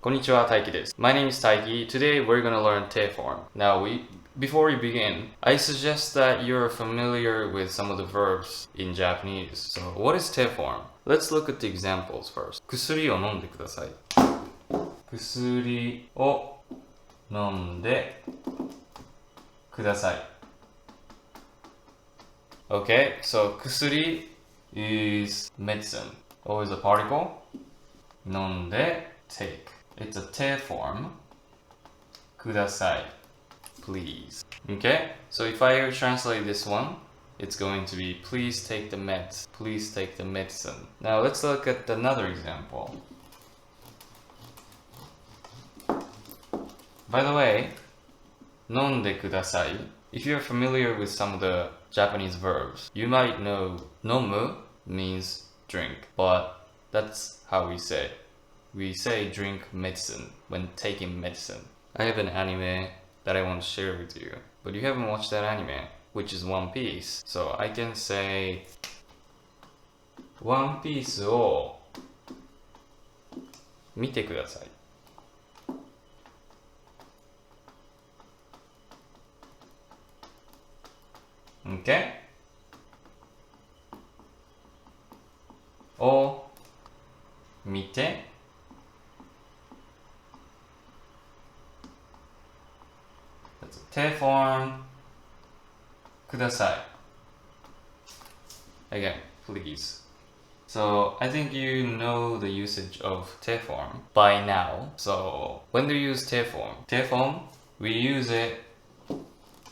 Konnichiwa, Taiki desu. My name is Taiki. Today we're gonna learn te form. Before we begin, I suggest that you're familiar with some of the verbs in Japanese. So, what is te form? Let's look at the examples first. 薬を飲んでください。薬を飲んでください。Okay, so 薬 is medicine. Always a particle. 飲んで take. It's a te form. ください. Please. Okay, so if I translate this one, it's going to be please take the meds. Please take the medicine. Now let's look at another example. By the way, 飲んでください. If you're familiar with some of the Japanese verbs, you might know 飲む means drink, but that's how we say it. We say drink medicine when taking medicine. I have an anime that I want to share with you, but you haven't watched that anime, which is One Piece. So I can say One Piece を見てください. Okay? を見て That's a te form. ください. Again, please. So I think you know the usage of te form by now. So when do you use te form, we use it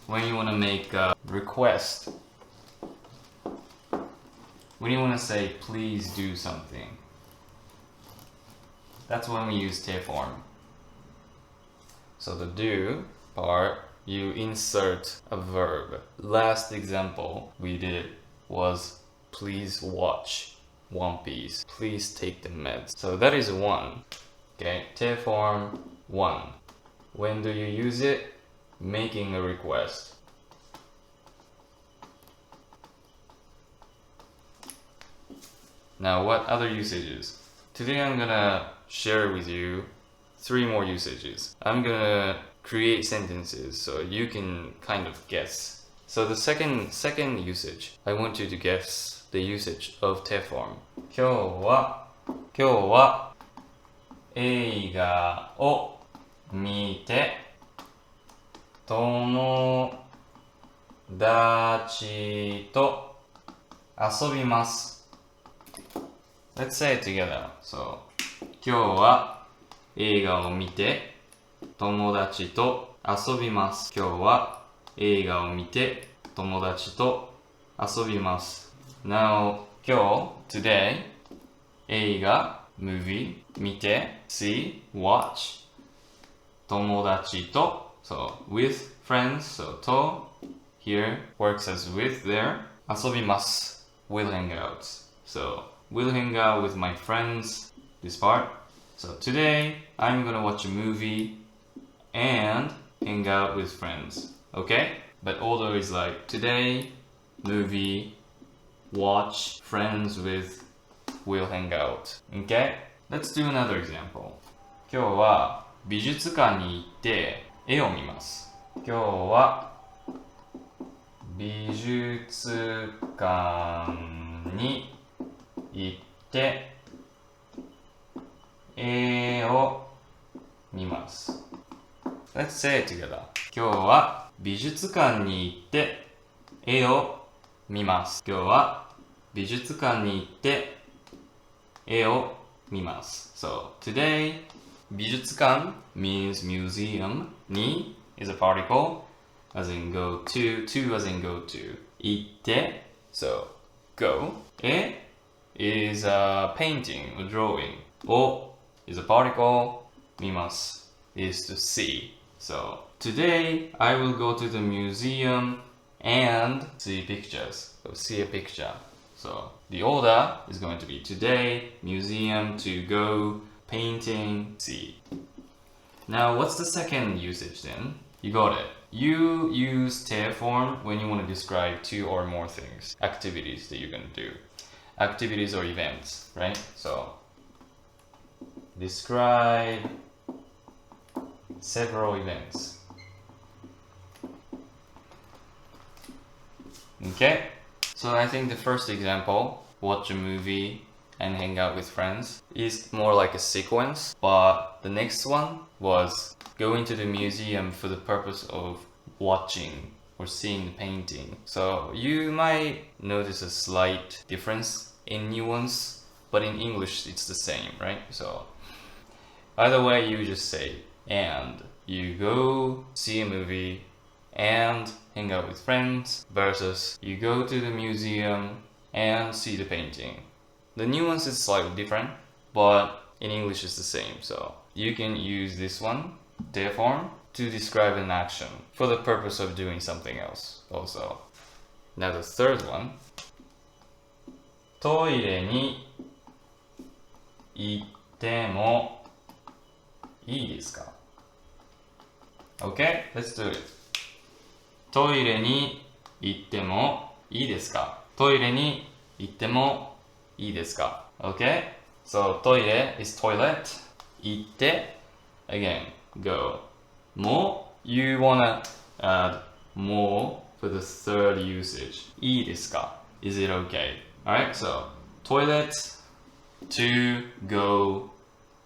when you want to make a request. When you want to say, please do something. That's when we use te form. So the do part, you insert a verb. Last example we did was please watch One Piece. Please take the meds. So that is one. Okay, te form one. When do you use it? Making a request. Now, what other usages? Today I'm gonna share with you 3 more usages. I'm gonna create sentences so you can kind of guess. So the second usage, I want you to guess the usage of te form. 今日は映画を見て友達と遊びます. Let's say it together. So, 今日は映画を見て友達と遊びます. 今日は映画を見て友達と遊びます. Now, 今日 today 映画 movie 見て see watch 友達と so with friends, so と here works as with there. 遊びます will hang out. So we'll hang out with my friends, this part. So today, I'm gonna watch a movie and hang out with friends, okay? But order is like today, movie, watch, friends with, we'll hang out, okay? Let's do another example. 今日は美術館に行って絵を見ます. 今日は美術館に行って絵を見ます. Let's say it together. 今日は美術館に行って絵を見ます. 今日は美術館に行って絵を見ます. So today, 美術館 means museum. に is a particle, as in go to as in go to. 行って so go. 絵is a painting or drawing. を is a particle. 見ます is to see. So today I will go to the museum and see pictures. So see a picture. So the order is going to be today, museum, to go, painting, see. Now what's the second usage then? You got it. You use te form when you want to describe 2 or more things, activities that you're going to do. Activities or events, right? So describe several events. Okay, so I think the first example, watch a movie and hang out with friends, is more like a sequence, but the next one was going to the museum for the purpose of watching or seeing the painting. So you might notice a slight difference in nuance, but in English it's the same, right? So either way, you just say and. You go see a movie and hang out with friends versus you go to the museum and see the painting. The nuance is slightly different, but in English it's the same. So you can use this one, te form, to describe an action for the purpose of doing something else also. Now the third one, トイレに行ってもいいですか? Okay, let's do it. トイレに行ってもいいですか? トイレに行ってもいいですか? Okay, so トイレ is toilet. 行って again, go. も you wanna add more for the third usage. いいですか? Is it okay? Alright, so toilet, to, go.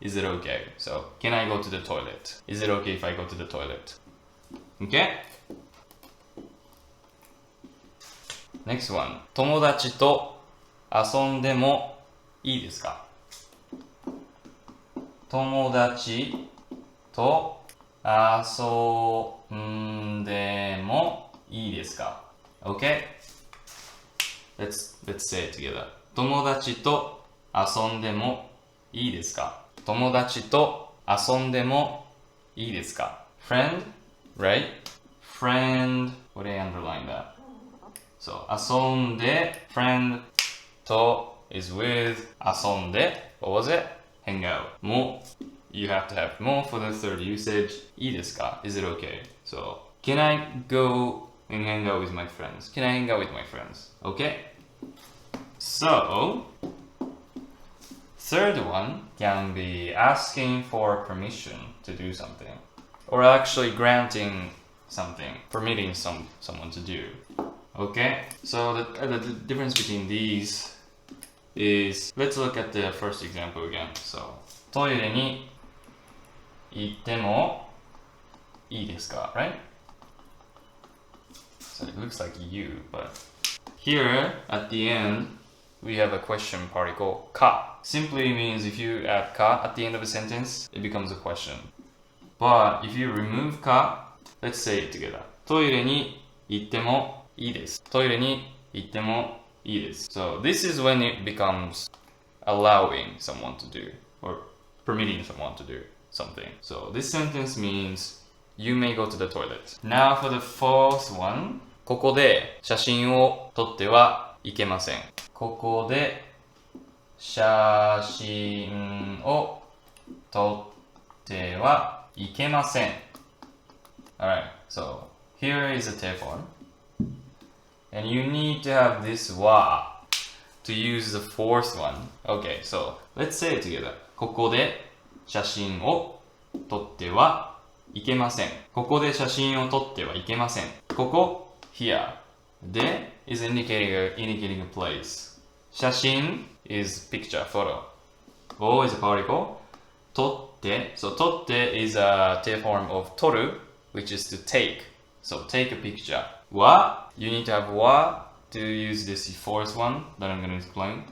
Is it okay? So, can I go to the toilet? Is it okay if I go to the toilet? Okay? Next one. 友達と遊んでもいいですか? 友達と遊んでもいいですか? Okay? Let's say it together. 友達と遊んでもいいですか? 友達と遊んでもいいですか? Friend, right? Friend, what did I underline that? So, 遊んで, friend, と is with, 遊んで, what was it? Hang out. も, you have to have も for the third usage. いいですか? Is it okay? So, can I go and hang out with my friends? Can I hang out with my friends? Okay? So, third one can be asking for permission to do something, or actually granting something, permitting someone to do. Okay, so the difference between these is, let's look at the first example again. So, トイレに行ってもいいですか? Right? So it looks like you, but here at the end we have a question particle, か. Simply means if you add か at the end of a sentence, it becomes a question. But if you remove か, let's say it together. トイレに行ってもいいです. トイレに行ってもいいです. So this is when it becomes allowing someone to do, or permitting someone to do something. So this sentence means you may go to the toilet. Now for the fourth one, ここで写真を撮ってはいけません. ここで写真を撮ってはいけません. Alright, so here is a te form. And you need to have this wa to use the fourth one. Okay, so let's say it together. ここで写真を撮ってはいけません. ここで写真を撮ってはいけません. ここ here. で is indicating a place. 写真 is picture, photo. O is a particle. 撮って so 撮って is a te form of 撮る, which is to take. So take a picture. Wa, you need to have wa to use this fourth one that I'm going to explain.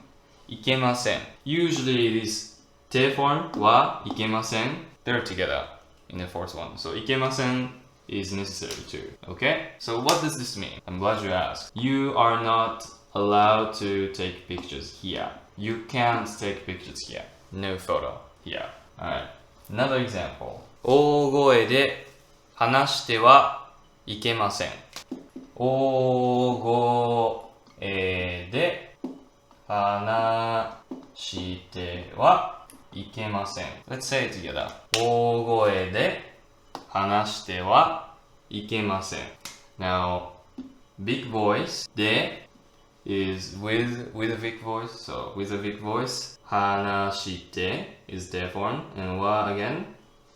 いけません. Usually this te form, wa, いけません, they're together in the fourth one. So いけません is necessary too. Okay? So what does this mean? I'm glad you asked. You are not allowed to take pictures here. You can't take pictures here. No photo here. Alright. Another example. 大声で話してはいけません. 大声で話してはいけません. Let's say it together. 大声で話してはいけません. Now, big voice で is with a big voice. So with a big voice, 話して is their form, and wa again,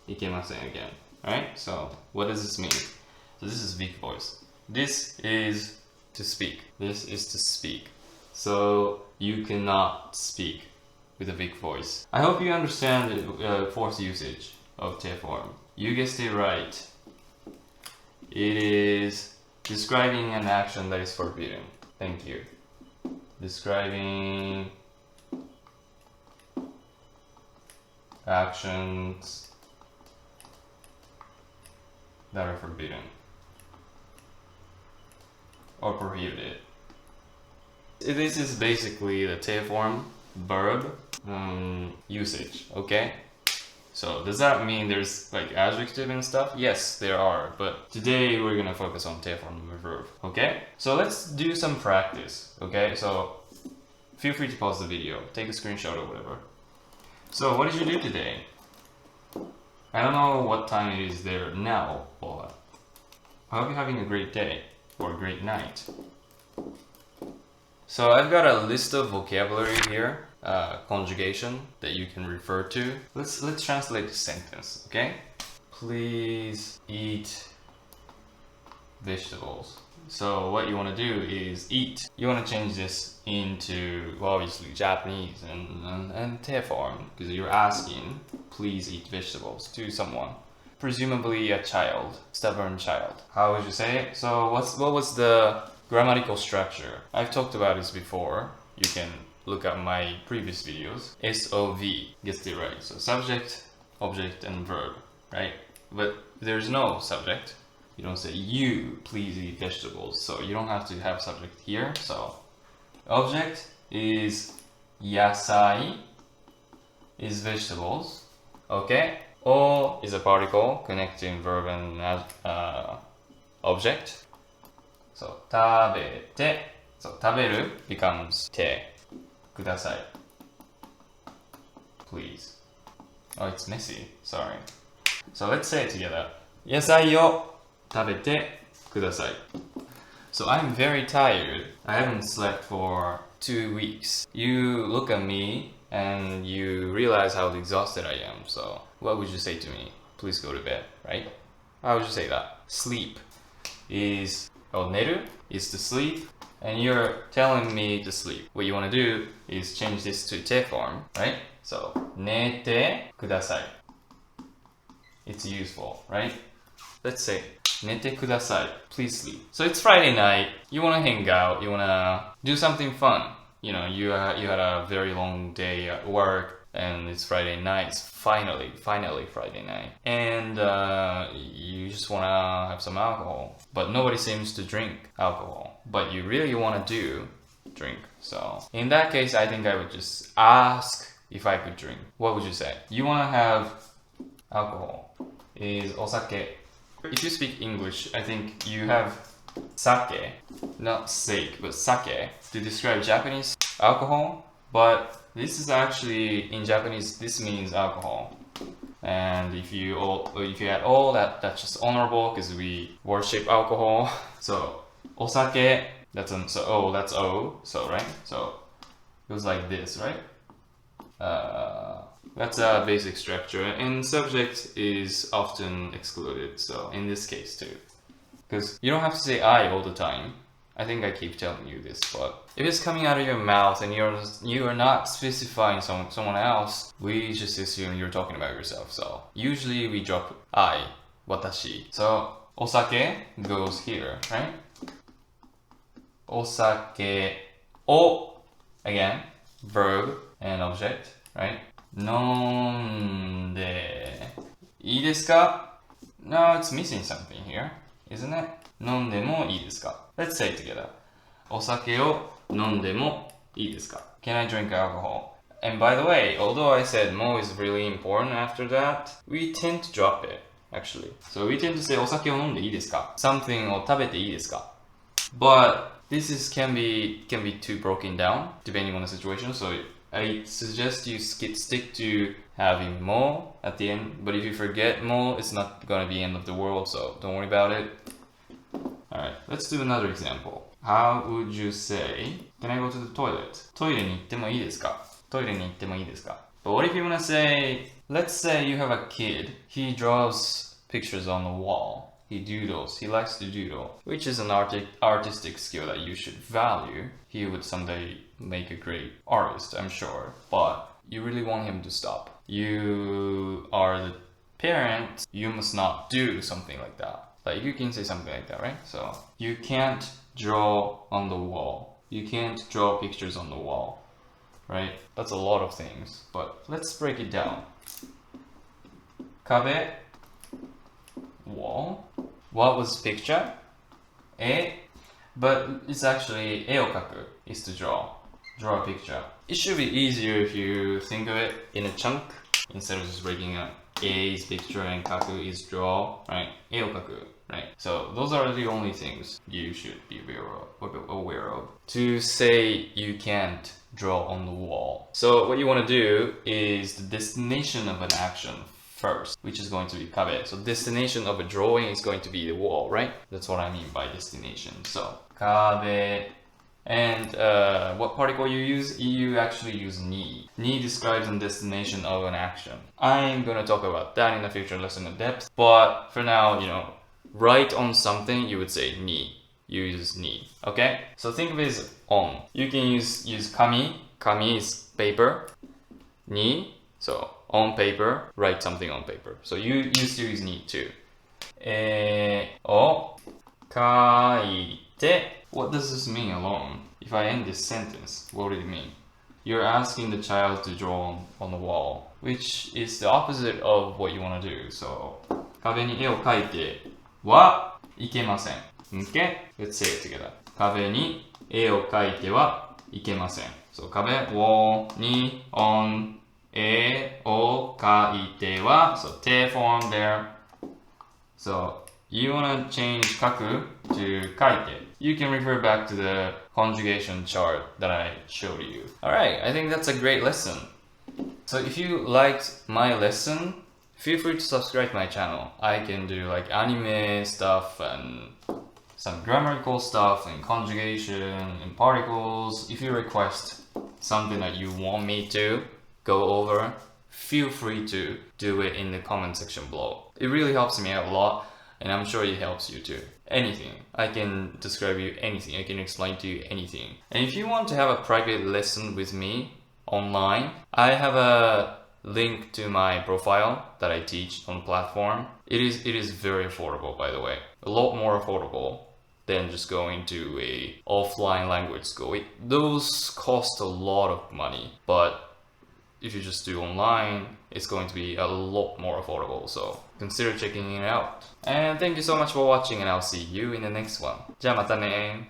いけません again. right? So what does this mean? So this is weak voice. This is to speak. This is to speak. So you cannot speak with a weak voice. I hope you understand the force usage of te form. You guessed it right. It is describing an action that is forbidden. Thank you. Describing actions that are forbidden or prohibited. This is basically the te form verb usage, okay? So does that mean there's like adjective and stuff? Yes, there are, but today we're gonna focus on te form verb, okay? So let's do some practice, okay? So feel free to pause the video, take a screenshot or whatever. So what did you do today? I don't know what time it is there now, but I hope you're having a great day or a great night. So I've got a list of vocabulary here, conjugation that you can refer to. Let's translate the sentence, okay? Please eat vegetables. So what you want to do is eat. You want to change this into, well, obviously Japanese and te form, because you're asking, please eat vegetables to someone. Presumably a child, stubborn child. How would you say it? So what was the grammatical structure? I've talked about this before. You can look at my previous videos. SOV gets it right. So subject, object, and verb, right? But there's no subject. You don't say you please eat vegetables. So you don't have to have subject here. So object is yasai, is vegetables. Okay? O is a particle connecting verb and object. So tabete. So taberu becomes te. Kudasai. Please. Oh, it's messy. Sorry. So let's say it together. Yasai o tabete kudasai. So I'm very tired. I haven't slept for 2 weeks. You look at me and you realize how exhausted I am. So what would you say to me? Please go to bed, right? How would you say that? Sleep is, neru is to sleep, and you're telling me to sleep. What you want to do is change this to te form, right? So nete kudasai. It's useful, right? Let's say nete kudasai. Please sleep. So it's Friday night. You want to hang out. You want to do something fun. You know, you had a very long day at work, and it's Friday night. It's finally Friday night, and you just want to have some alcohol, but nobody seems to drink alcohol, but you really want to drink. So in that case, I think I would just ask if I could drink. What would you say? You want to have alcohol is osake. If you speak English, I think you have sake, not sake, but sake to describe Japanese alcohol, but this is actually, in Japanese, this means alcohol. And if you add all that, that's just honorable because we worship alcohol. So osake, that's O, so right? So it goes like this, right? That's a basic structure, and subject is often excluded, so in this case too. Because you don't have to say I all the time. I think I keep telling you this, but if it's coming out of your mouth and you are not specifying someone else, we just assume you're talking about yourself. So usually we drop I, watashi. So osake goes here, right? Osake o, again, verb and object, right? Nonde. いいですか? No, it's missing something here, isn't it? 飲んでもいいですか? Let's say it together. お酒を飲んでもいいですか? Can I drink alcohol? And by the way, although I said mo is really important after that, we tend to drop it, actually. So we tend to say お酒を飲んでいいですか? Something を食べていいですか? But this can be too broken down depending on the situation. So I suggest you stick to having mo at the end. But if you forget mo, it's not gonna be the end of the world. So don't worry about it. Alright, let's do another example. How would you say, can I go to the toilet? トイレに行ってもいいですか? トイレに行ってもいいですか? But what if you want to say, let's say you have a kid, he draws pictures on the wall. He doodles. He likes to doodle, which is an artistic skill that you should value. He would someday make a great artist, I'm sure. But you really want him to stop. You are the parent. You must not do something like that. Like you can say something like that, right? So you can't draw on the wall. You can't draw pictures on the wall, right? That's a lot of things. But let's break it down. 壁 wall. What was picture? 絵 but it's actually 絵を描く is to draw a picture. It should be easier if you think of it in a chunk instead of just breaking up. A is picture and 描く is draw, right? 絵を描く, right? So those are the only things you should be aware of. To say you can't draw on the wall. So what you want to do is the destination of an action first, which is going to be 壁. So destination of a drawing is going to be the wall, right? That's what I mean by destination. So 壁. And what particle you use? You actually use ni. Ni describes the destination of an action. I'm gonna talk about that in a future lesson in depth. But for now, write on something, you would say ni. You use ni. Okay? So think of it as on. You can use kami. Kami is paper. Ni. So on paper, write something on paper. So you used to use ni too. を書いて. What does this mean alone? If I end this sentence, what would it mean? You're asking the child to draw on the wall, which is the opposite of what you want to do. So 壁に絵を描いてはいけません. Okay? Let's say it together. 壁に絵を描いてはいけません. So 壁 wall に on 絵を描いては so 手 form there. So you want to change 書く to 書いて. You can refer back to the conjugation chart that I showed you. Alright, I think that's a great lesson. So if you liked my lesson, feel free to subscribe to my channel. I can do like anime stuff and some grammatical stuff and conjugation and particles. If you request something that you want me to go over, feel free to do it in the comment section below. It really helps me out a lot, and I'm sure it helps you too. Anything. I can describe you anything. I can explain to you anything. And if you want to have a private lesson with me online, I have a link to my profile that I teach on the platform. It is very affordable, by the way. A lot more affordable than just going to a offline language school. Those cost a lot of money, but if you just do online, it's going to be a lot more affordable, so consider checking it out. And thank you so much for watching, and I'll see you in the next one. じゃあまたね。